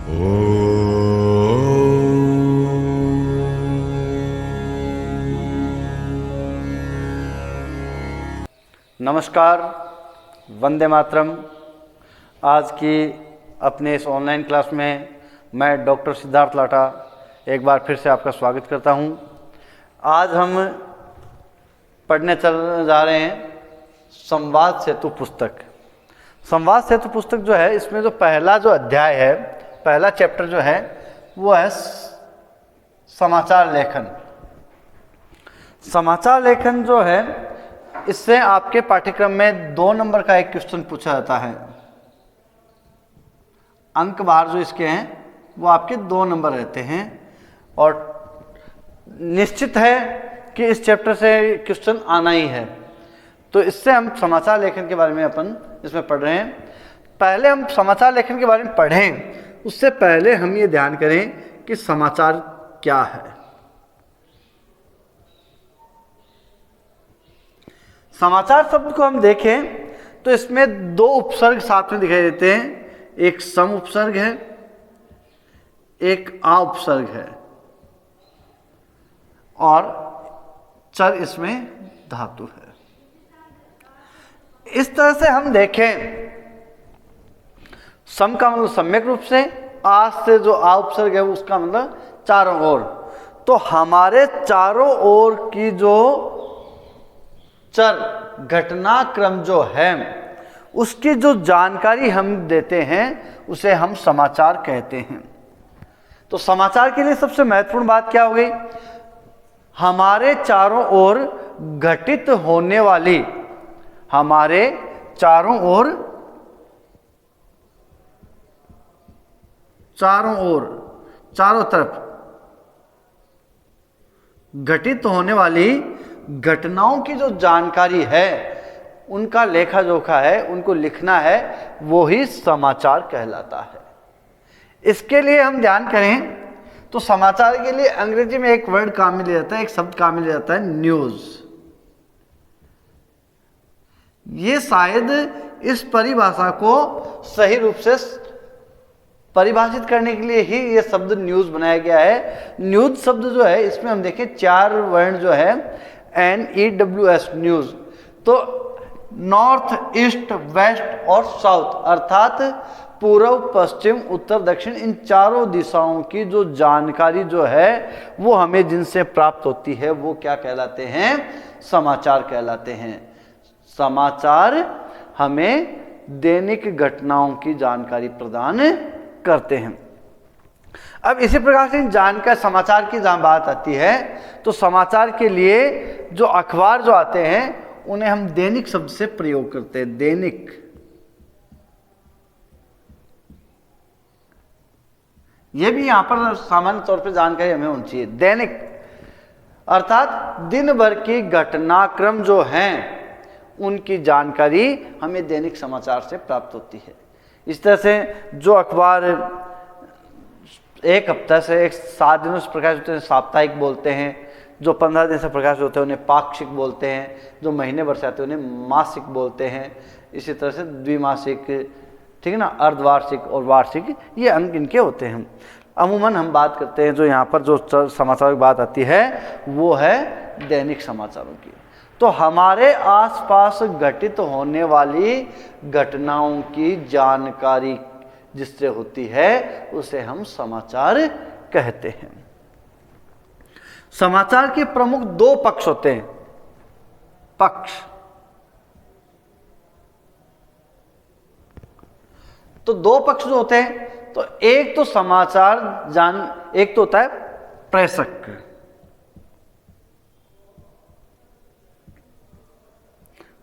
नमस्कार, वंदे मातरम। आज की अपने इस ऑनलाइन क्लास में मैं डॉक्टर सिद्धार्थ लाटा एक बार फिर से आपका स्वागत करता हूं। आज हम पढ़ने चल जा रहे हैं संवाद सेतु पुस्तक। संवाद सेतु पुस्तक जो है, इसमें जो पहला जो अध्याय है, पहला चैप्टर जो है वो है समाचार लेखन। समाचार लेखन जो है, इससे आपके पाठ्यक्रम में 2 नंबर का एक क्वेश्चन पूछा जाता है। अंक बार जो इसके हैं वो आपके 2 नंबर रहते हैं और निश्चित है कि इस चैप्टर से क्वेश्चन आना ही है। तो इससे हम समाचार लेखन के बारे में अपन इसमें पढ़ रहे हैं। पहले हम समाचार लेखन के बारे में पढ़ें, उससे पहले हम ये ध्यान करें कि समाचार क्या है। समाचार शब्द को हम देखें तो इसमें 2 उपसर्ग साथ में दिखाई देते हैं। एक सम उपसर्ग है, एक आ उपसर्ग है और चर इसमें धातु है। इस तरह से हम देखें, सम का मतलब सम्यक रूप से, आ से जो आ उपसर्ग है उसका मतलब चारों ओर। तो हमारे चारों ओर की जो चर घटनाक्रम जो है, उसकी जो जानकारी हम देते हैं उसे हम समाचार कहते हैं। तो समाचार के लिए सबसे महत्वपूर्ण बात क्या हो गई? हमारे चारों ओर घटित होने वाली, हमारे चारों ओर चारों तरफ घटित होने वाली घटनाओं की जो जानकारी है, उनका लेखा जोखा है, उनको लिखना है, वो ही समाचार कहलाता है। इसके लिए हम ध्यान करें तो समाचार के लिए अंग्रेजी में एक वर्ड काम में लिया जाता है, एक शब्द काम में लिया जाता है, न्यूज। ये शायद इस परिभाषा को सही रूप से परिभाषित करने के लिए ही ये शब्द न्यूज बनाया गया है। न्यूज शब्द जो है, इसमें हम देखें 4 वर्ण जो है, NEWS, न्यूज। तो नॉर्थ, ईस्ट, वेस्ट और साउथ, अर्थात पूर्व, पश्चिम, उत्तर, दक्षिण, इन चारों दिशाओं की जो जानकारी जो है वो हमें जिनसे प्राप्त होती है वो क्या कहलाते हैं? समाचार कहलाते हैं। समाचार हमें दैनिक घटनाओं की जानकारी प्रदान करते हैं। अब इसी प्रकार से जानकारी, समाचार की जहां बात आती है तो समाचार के लिए जो अखबार जो आते हैं उन्हें हम दैनिक शब्द से प्रयोग करते हैं। दैनिक, यह भी यहां पर सामान्य तौर पर जानकारी हमें होनी चाहिए। दैनिक अर्थात दिन भर की घटनाक्रम जो हैं उनकी जानकारी हमें दैनिक समाचार से प्राप्त होती है। इस तरह से जो अखबार एक हफ्ता से, एक 7 दिनों से प्रकाशित होते हैं साप्ताहिक बोलते हैं, जो 15 दिन से प्रकाशित होते हैं उन्हें पाक्षिक बोलते हैं, जो महीने भर से आते हैं उन्हें मासिक बोलते हैं। इसी तरह से द्विमासिक, ठीक है ना, अर्धवार्षिक और वार्षिक, ये अंक इनके होते हैं। अमूमन हम बात करते हैं, जो यहाँ पर जो समाचारों की बात आती है वो है दैनिक समाचारों की। तो हमारे आसपास घटित होने वाली घटनाओं की जानकारी जिससे होती है उसे हम समाचार कहते हैं। समाचार के प्रमुख 2 पक्ष होते हैं। पक्ष, तो 2 पक्ष जो होते हैं, तो एक तो समाचार एक तो होता है प्रेषक,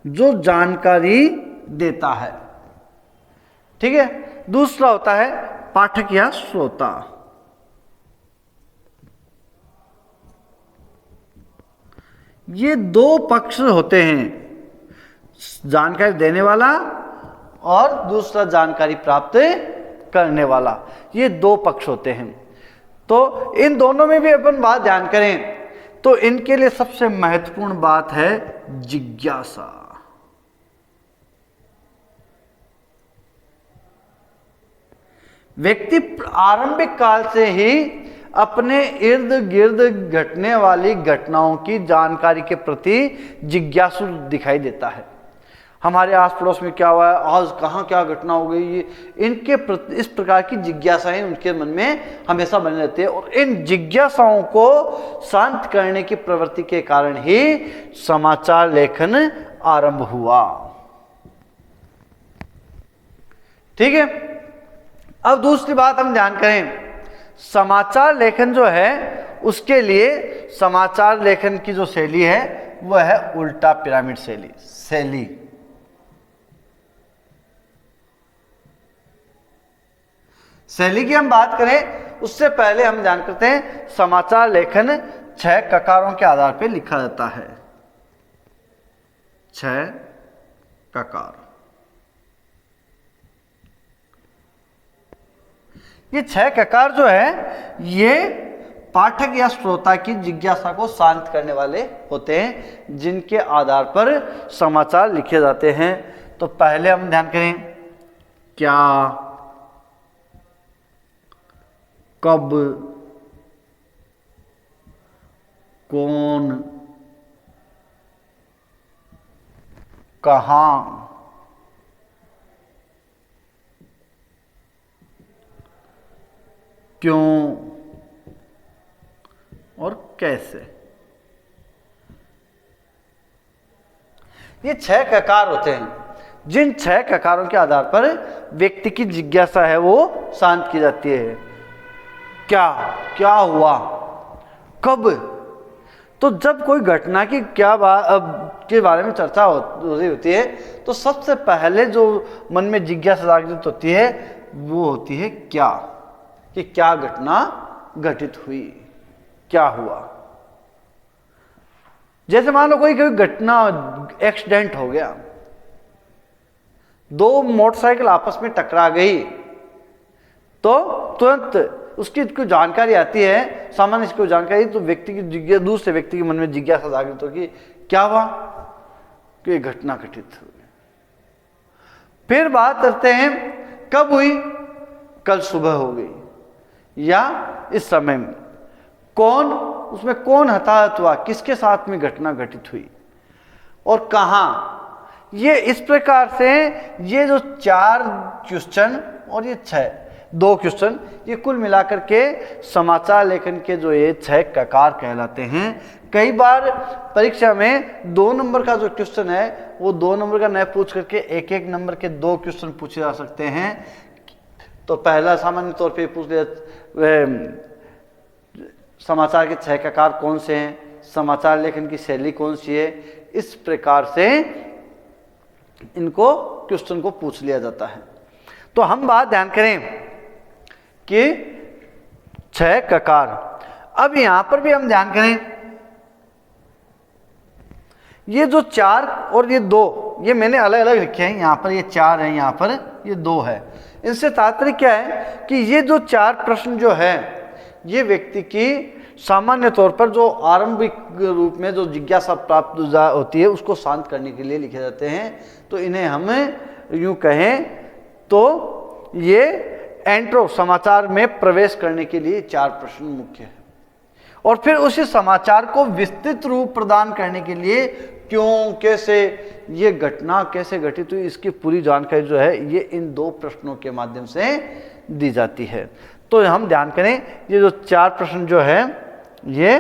जो जानकारी देता है, ठीक है। दूसरा होता है पाठक या श्रोता। ये 2 पक्ष होते हैं, जानकारी देने वाला और दूसरा जानकारी प्राप्त करने वाला। ये 2 पक्ष होते हैं। तो इन दोनों में भी अपन बात ध्यान करें तो इनके लिए सबसे महत्वपूर्ण बात है जिज्ञासा। व्यक्ति आरंभिक काल से ही अपने इर्द गिर्द घटने वाली घटनाओं की जानकारी के प्रति जिज्ञासु दिखाई देता है। हमारे आस पड़ोस में क्या हुआ है, आज कहाँ क्या घटना हो गई, ये इनके प्रति इस प्रकार की जिज्ञासाएं उनके मन में हमेशा बनी रहती है। और इन जिज्ञासाओं को शांत करने की प्रवृत्ति के कारण ही समाचार लेखन आरंभ हुआ। ठीक है। अब दूसरी बात हम ध्यान करें, समाचार लेखन जो है उसके लिए समाचार लेखन की जो शैली है वह है उल्टा पिरामिड शैली। शैली की हम बात करें उससे पहले हम ध्यान करते हैं समाचार लेखन 6 ककारों के आधार पर लिखा जाता है। 6 ककार। ये 6 ककार जो है ये पाठक या श्रोता की जिज्ञासा को शांत करने वाले होते हैं, जिनके आधार पर समाचार लिखे जाते हैं। तो पहले हम ध्यान करें, क्या, कब, कौन, कहां, क्यों और कैसे। ये 6 ककार होते हैं, जिन 6 ककारों के आधार पर व्यक्ति की जिज्ञासा है वो शांत की जाती है। क्या हुआ, कब, तो जब कोई घटना की के बारे में चर्चा हो रही होती है तो सबसे पहले जो मन में जिज्ञासा जागृत होती है वो होती है क्या, कि क्या घटना घटित हुई, क्या हुआ। जैसे मान लो कोई घटना, एक्सीडेंट हो गया, 2 मोटरसाइकिल आपस में टकरा गई, तो तुरंत उसकी कोई जानकारी आती है, सामान्य कोई जानकारी, तो व्यक्ति की दूसरे व्यक्ति के मन में जिज्ञासा जागृत होगी, क्या हुआ, कि घटना घटित हुई। फिर बात करते हैं कब हुई, कल सुबह हो गई या इस समय में। कौन, उसमें कौन हताहत हुआ, किसके साथ में घटना घटित हुई, और कहां। ये इस प्रकार से ये जो 4 क्वेश्चन और ये 2 क्वेश्चन, ये कुल मिलाकर के समाचार लेखन के जो ये 6 ककार कहलाते हैं। कई बार परीक्षा में 2 नंबर का जो क्वेश्चन है वो 2 नंबर का न पूछ करके 1-1 नंबर के 2 क्वेश्चन पूछे जा सकते हैं। तो पहला सामान्य तौर पे पूछ लिया समाचार के 6 ककार कौन से हैं, समाचार लेखन की शैली कौन सी है, इस प्रकार से इनको क्वेश्चन को पूछ लिया जाता है। तो हम बात ध्यान करें कि 6 ककार। अब यहां पर भी हम ध्यान करें, ये जो 4 और ये 2, ये मैंने अलग अलग लिखे हैं, यहां पर ये 4 है, यहां पर ये 2 है। इनसे तात्पर्य क्या है कि ये जो 4 प्रश्न जो है ये व्यक्ति की सामान्य तौर पर जो आरंभिक रूप में जो जिज्ञासा प्राप्त होती है उसको शांत करने के लिए लिखे जाते हैं। तो इन्हें हम यूं कहें तो ये एंट्रो, समाचार में प्रवेश करने के लिए 4 प्रश्न मुख्य है। और फिर उसी समाचार को विस्तृत रूप प्रदान करने के लिए क्यों, कैसे, ये घटना कैसे घटित हुई, इसकी पूरी जानकारी जो है ये इन 2 प्रश्नों के माध्यम से दी जाती है। तो हम ध्यान करें, ये जो 4 प्रश्न जो है ये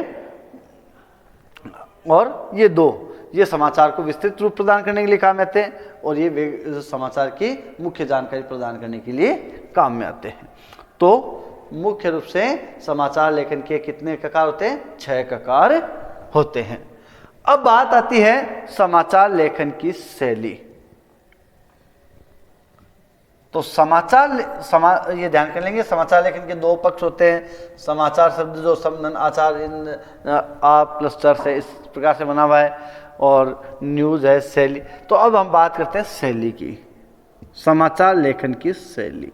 और ये 2, ये समाचार को विस्तृत रूप प्रदान करने के लिए काम में आते हैं, और ये समाचार की मुख्य जानकारी प्रदान करने के लिए काम में आते हैं। तो मुख्य रूप से समाचार लेखन के कितने ककार होते हैं, 6 ककार होते हैं। अब बात आती है समाचार लेखन की शैली। तो ये ध्यान कर लेंगे, समाचार लेखन के 2 पक्ष होते हैं। समाचार शब्द जो संबंध आचार इन आ प्लस चर से इस प्रकार से बना हुआ है, और न्यूज है शैली। तो अब हम बात करते हैं शैली की, समाचार लेखन की शैली।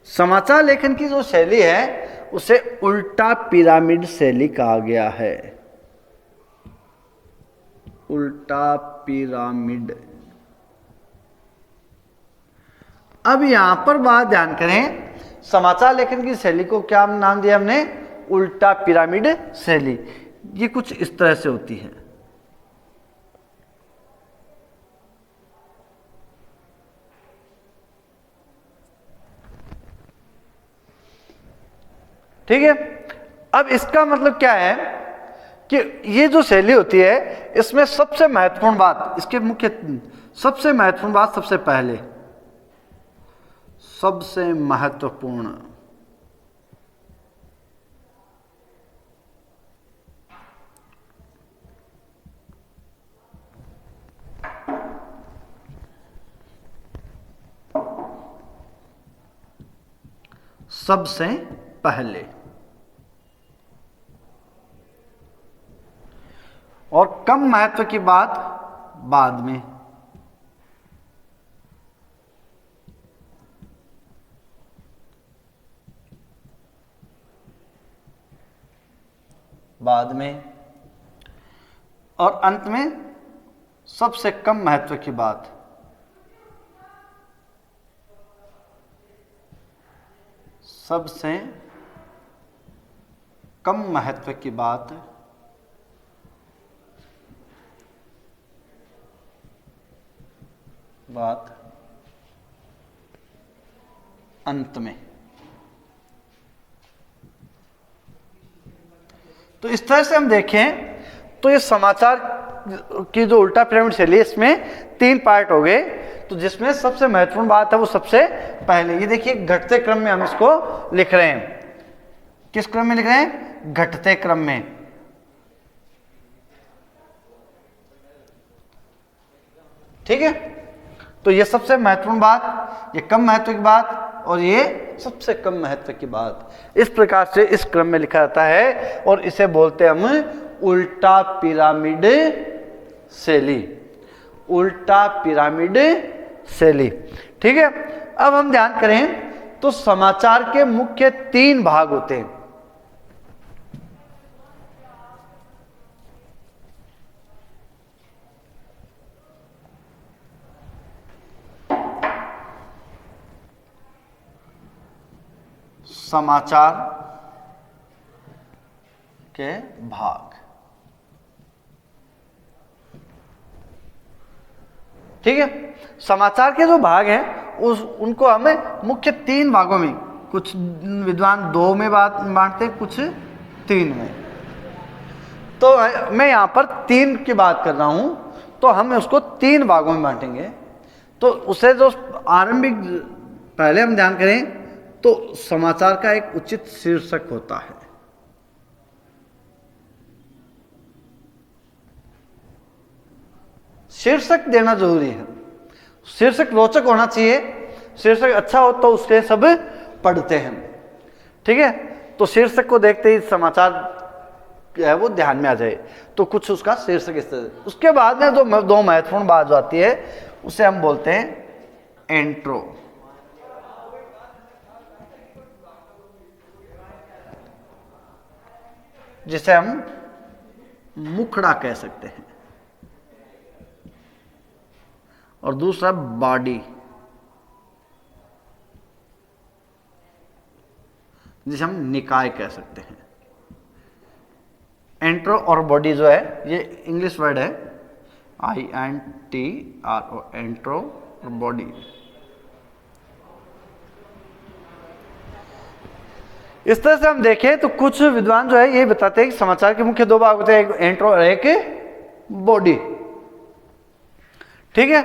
समाचार लेखन की जो शैली है उसे उल्टा पिरामिड शैली कहा गया है। उल्टा पिरामिड। अब यहां पर बात ध्यान करें, समाचार लेखन की शैली को क्या नाम दिया हमने? उल्टा पिरामिड शैली। ये कुछ इस तरह से होती है। ठीक है, अब इसका मतलब क्या है कि ये जो शैली होती है इसमें सबसे महत्वपूर्ण बात, इसके मुख्य सबसे महत्वपूर्ण बात, सबसे पहले सबसे महत्वपूर्ण सबसे पहले और कम महत्व की बात बाद में। बाद में और अंत में सबसे कम महत्व की बात। सबसे कम महत्व की बात अंत में। तो इस तरह से हम देखें तो ये समाचार की जो उल्टा पिरामिड शैली, इसमें 3 पार्ट हो गए। तो जिसमें सबसे महत्वपूर्ण बात है वो सबसे पहले, ये देखिए घटते क्रम में हम इसको लिख रहे हैं। किस क्रम में लिख रहे हैं? घटते क्रम में। ठीक है, तो ये सबसे महत्वपूर्ण बात, ये कम महत्व की बात और ये सबसे कम महत्व की बात, इस प्रकार से इस क्रम में लिखा जाता है और इसे बोलते हैं हम उल्टा पिरामिड शैली। उल्टा पिरामिड शैली। ठीक है, अब हम ध्यान करें तो समाचार के मुख्य 3 भाग होते हैं। समाचार के भाग। ठीक है, समाचार के जो भाग हैं उनको हमें मुख्य 3 भागों में, कुछ विद्वान 2 में बांटते, कुछ 3 में। तो मैं यहां पर 3 की बात कर रहा हूं, तो हम उसको 3 भागों में बांटेंगे। तो उसे जो आरंभिक, पहले हम ध्यान करें तो समाचार का एक उचित शीर्षक होता है। शीर्षक देना जरूरी है, शीर्षक रोचक होना चाहिए। शीर्षक अच्छा हो तो उसके सब पढ़ते हैं। ठीक है, तो शीर्षक को देखते ही समाचार है वो ध्यान में आ जाए, तो कुछ उसका शीर्षक इस तरह। उसके बाद में जो 2 महत्वपूर्ण बात जो आती है उसे हम बोलते हैं इंट्रो, जिसे हम मुखड़ा कह सकते हैं, और दूसरा बॉडी, जिसे हम निकाय कह सकते हैं। एंट्रो और बॉडी जो है ये इंग्लिश वर्ड है, INTRO, एंट्रो और बॉडी। इस तरह से हम देखें तो कुछ विद्वान जो है ये बताते हैं कि समाचार के मुख्य 2 भाग होते हैं, एक एंट्रो और एक बॉडी। ठीक है,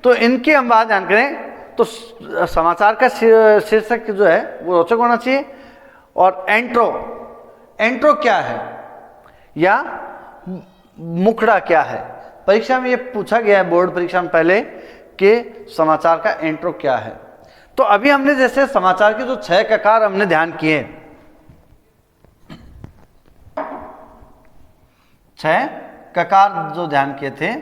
तो इनकी हम बात ध्यान करें तो समाचार का शीर्षक जो है वो रोचक होना चाहिए। और एंट्रो क्या है या मुखड़ा क्या है? परीक्षा में ये पूछा गया है, बोर्ड परीक्षा में पहले, कि समाचार का एंट्रो क्या है। तो अभी हमने जैसे समाचार के जो 6 ककार हमने ध्यान किए, 6 ककार जो ध्यान किए थे,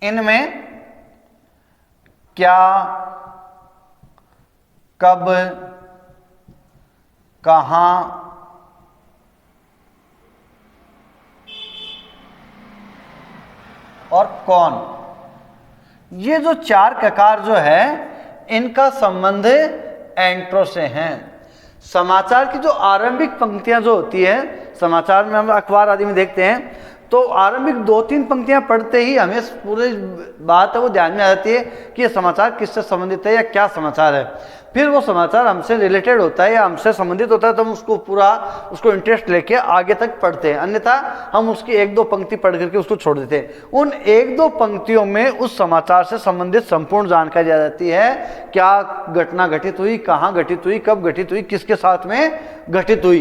इनमें क्या, कब, कहां, और कौन, ये जो चार ककार जो है इनका संबंध एंट्रो से है। समाचार की जो आरंभिक पंक्तियां जो होती है, समाचार में हम अखबार आदि में देखते हैं, तो आरंभिक 2-3 पंक्तियां पढ़ते ही हमें पूरी बात है वो ध्यान में आ जाती है कि ये समाचार किससे संबंधित है या क्या समाचार है। फिर वो समाचार हमसे रिलेटेड होता है या हमसे संबंधित होता है तो हम उसको इंटरेस्ट लेके आगे तक पढ़ते हैं, अन्यथा हम उसकी 1-2 पंक्ति पढ़ करके उसको छोड़ देते हैं। उन 1-2 पंक्तियों में उस समाचार से संबंधित संपूर्ण जानकारी आ जाती है, क्या घटना घटित हुई, कहाँ घटित हुई, कब घटित हुई, किसके साथ में घटित हुई।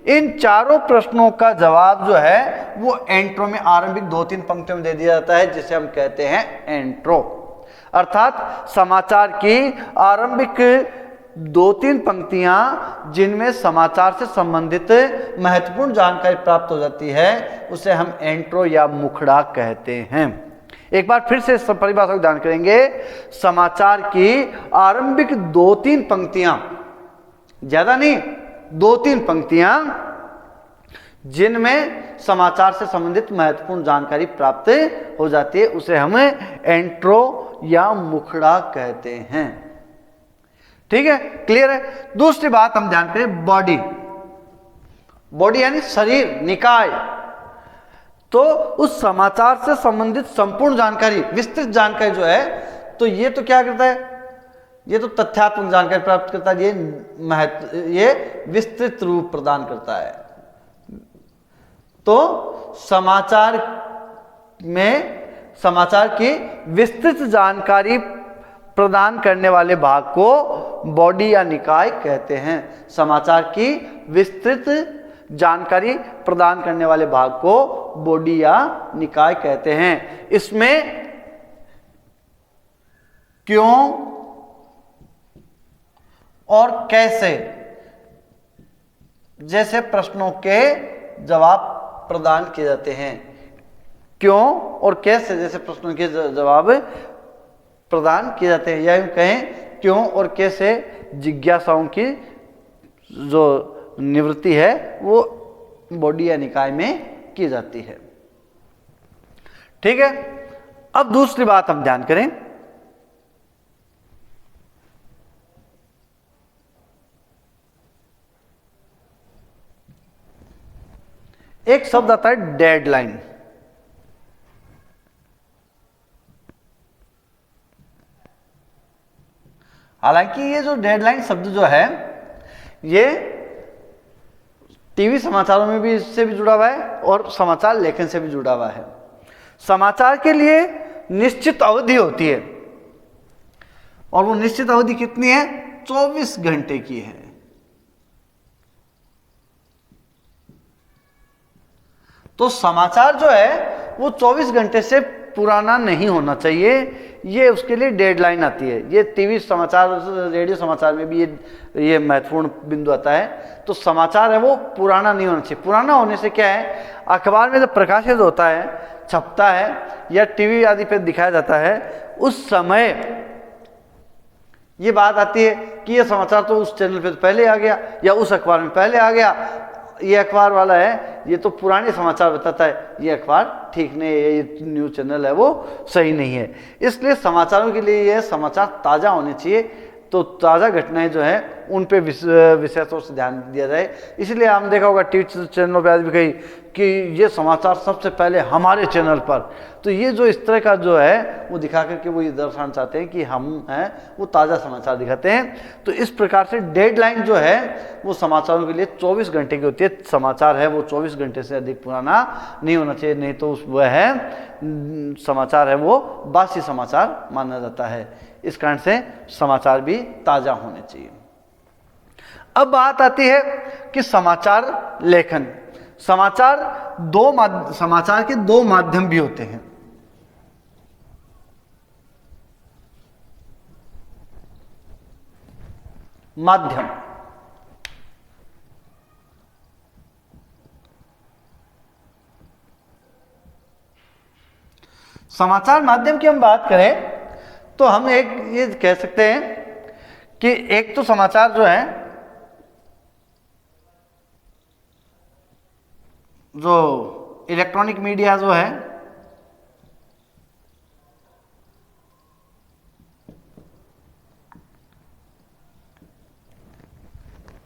इन चारों प्रश्नों का जवाब जो है वो एंट्रो में आरंभिक 2-3 पंक्तियों में दे दिया जाता है, जिसे हम कहते हैं एंट्रो। अर्थात समाचार की आरंभिक 2-3 पंक्तियां जिनमें समाचार से संबंधित महत्वपूर्ण जानकारी प्राप्त हो जाती है उसे हम एंट्रो या मुखड़ा कहते हैं। एक बार फिर से परिभाषा को ध्यान करेंगे। समाचार की आरंभिक 2-3 पंक्तियां, ज्यादा नहीं, 2-3 पंक्तियां जिनमें समाचार से संबंधित महत्वपूर्ण जानकारी प्राप्त हो जाती है उसे हम एंट्रो या मुखड़ा कहते हैं। ठीक है, क्लियर है। दूसरी बात हम ध्यान करें, बॉडी। बॉडी यानी शरीर, निकाय। तो उस समाचार से संबंधित संपूर्ण जानकारी, विस्तृत जानकारी जो है, तो ये तो क्या करता है, ये तो तथ्यात्मक जानकारी प्राप्त करता है, ये विस्तृत रूप प्रदान करता है। तो समाचार में समाचार की विस्तृत जानकारी प्रदान करने वाले भाग को बॉडी या निकाय कहते हैं। समाचार की विस्तृत जानकारी प्रदान करने वाले भाग को बॉडी या निकाय कहते हैं। इसमें क्यों और कैसे जैसे प्रश्नों के जवाब प्रदान किए जाते हैं। क्यों और कैसे जैसे प्रश्नों के जवाब प्रदान किए जाते हैं, या यूं कहें क्यों और कैसे जिज्ञासाओं की जो निवृत्ति है वो बॉडी या निकाय में की जाती है। ठीक है, अब दूसरी बात हम ध्यान करें। एक शब्द आता है डेडलाइन। हालांकि ये जो डेडलाइन शब्द जो है ये टीवी समाचारों में भी इससे भी जुड़ा हुआ है और समाचार लेखन से भी जुड़ा हुआ है। समाचार के लिए निश्चित अवधि होती है और वो निश्चित अवधि कितनी है, 24 घंटे की है। तो समाचार जो है वो 24 घंटे से पुराना नहीं होना चाहिए, ये उसके लिए डेडलाइन आती है। ये टीवी समाचार, रेडियो समाचार में भी ये महत्वपूर्ण बिंदु आता है। तो समाचार है वो पुराना नहीं होना चाहिए। पुराना होने से क्या है, अखबार में जब प्रकाशित होता है, छपता है या टीवी आदि पे दिखाया जाता है, उस समय ये बात आती है कि ये समाचार तो उस चैनल पे तो पहले आ गया या उस अखबार में पहले आ गया, ये अखबार वाला है ये तो पुराने समाचार बताता है, ये अखबार ठीक नहीं है, ये न्यूज़ चैनल है वो सही नहीं है। इसलिए समाचारों के लिए ये समाचार ताज़ा होने चाहिए। तो ताज़ा घटनाएं जो है उन पे विशेष तौर से ध्यान दिया जाए। इसलिए हम देखा होगा टीवी चैनलों पे आज भी कही कि ये समाचार सबसे पहले हमारे चैनल पर। तो ये जो इस तरह का जो है वो दिखा करके वो ये दर्शाना चाहते हैं कि हम हैं वो ताज़ा समाचार दिखाते हैं। तो इस प्रकार से डेडलाइन जो है वो समाचारों के लिए 24 घंटे की होती है। समाचार है वो 24 घंटे से अधिक पुराना नहीं होना चाहिए, नहीं तो वह है समाचार है वो बासी समाचार माना जाता है। इस कारण से समाचार भी ताज़ा होने चाहिए। अब बात आती है कि समाचार लेखन। समाचार के दो माध्यम भी होते हैं। माध्यम, समाचार माध्यम की हम बात करें तो हम एक ये कह सकते हैं कि एक तो समाचार जो है जो इलेक्ट्रॉनिक मीडिया जो है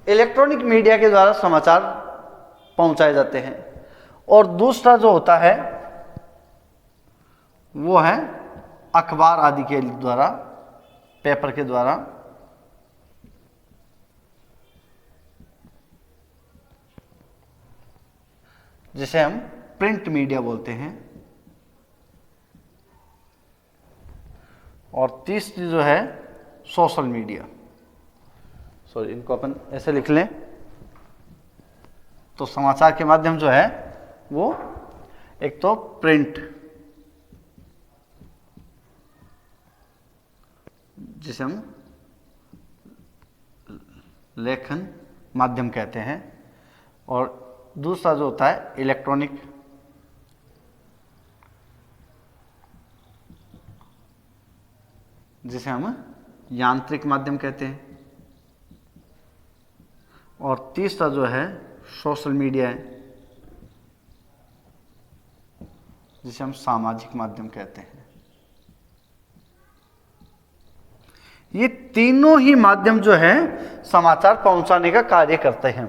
इलेक्ट्रॉनिक मीडिया के द्वारा समाचार पहुंचाए जाते हैं। और दूसरा जो होता है वो है अखबार आदि के द्वारा, पेपर के द्वारा, जिसे हम प्रिंट मीडिया बोलते हैं। और तीसरी जो है सोशल मीडिया, सॉरी इनको अपन ऐसे लिख लें, तो समाचार के माध्यम जो है वो एक तो प्रिंट, जिसे हम लेखन माध्यम कहते हैं, और दूसरा जो होता है इलेक्ट्रॉनिक, जिसे हम यांत्रिक माध्यम कहते हैं, और तीसरा जो है सोशल मीडिया है, जिसे हम सामाजिक माध्यम कहते हैं। ये तीनों ही माध्यम जो है समाचार पहुंचाने का कार्य करते हैं।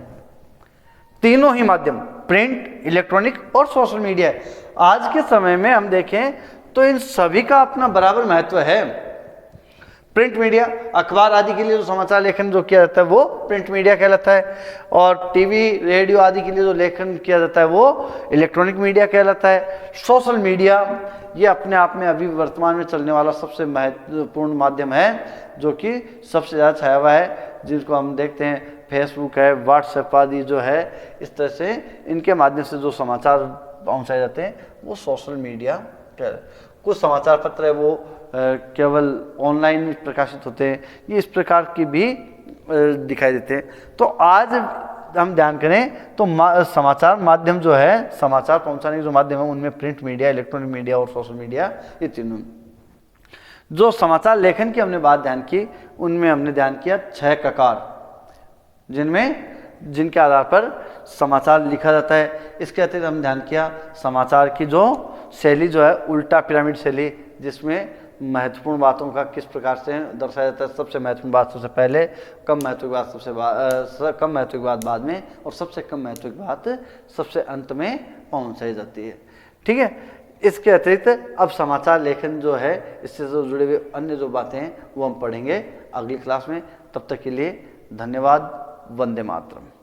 तीनों ही माध्यम, प्रिंट, इलेक्ट्रॉनिक और सोशल मीडिया। आज के समय में हम देखें तो इन सभी का अपना बराबर महत्व है। प्रिंट मीडिया, अखबार आदि के लिए जो समाचार लेखन जो किया जाता है वो प्रिंट मीडिया कहलाता है, और टीवी, रेडियो आदि के लिए जो लेखन किया जाता है वो इलेक्ट्रॉनिक मीडिया कहलाता है। सोशल मीडिया ये अपने आप में अभी वर्तमान में चलने वाला सबसे महत्वपूर्ण माध्यम है, जो कि सबसे ज़्यादा छाया हुआ है, जिसको हम देखते हैं फेसबुक है, व्हाट्सएप आदि जो है, इस तरह से इनके माध्यम से जो समाचार पहुँचाए जाते हैं वो सोशल मीडिया कुछ समाचार पत्र है वो केवल ऑनलाइन प्रकाशित होते हैं, ये इस प्रकार की भी दिखाई देते हैं। तो आज हम ध्यान करें तो समाचार माध्यम जो है, समाचार पहुंचाने के जो माध्यम है उनमें प्रिंट मीडिया, इलेक्ट्रॉनिक मीडिया और सोशल मीडिया, ये तीनों। जो समाचार लेखन की हमने बात ध्यान की, उनमें हमने ध्यान किया 6 ककार, जिनके आधार पर समाचार लिखा जाता है। इसके अतिरिक्त हम ध्यान किया समाचार की जो शैली जो है उल्टा पिरामिड शैली, जिसमें महत्वपूर्ण बातों का किस प्रकार से दर्शाया जाता है। सबसे महत्वपूर्ण बात सबसे पहले, कम महत्व की बात कम महत्व की बात बाद में, और सबसे कम महत्व की बात सबसे अंत में पहुंचाई जाती है। ठीक है। इसके अतिरिक्त अब समाचार लेखन जो है, इससे जो जुड़े हुए अन्य जो बातें हैं वो हम पढ़ेंगे अगली क्लास में। तब तक के लिए धन्यवाद। वंदे मातरम।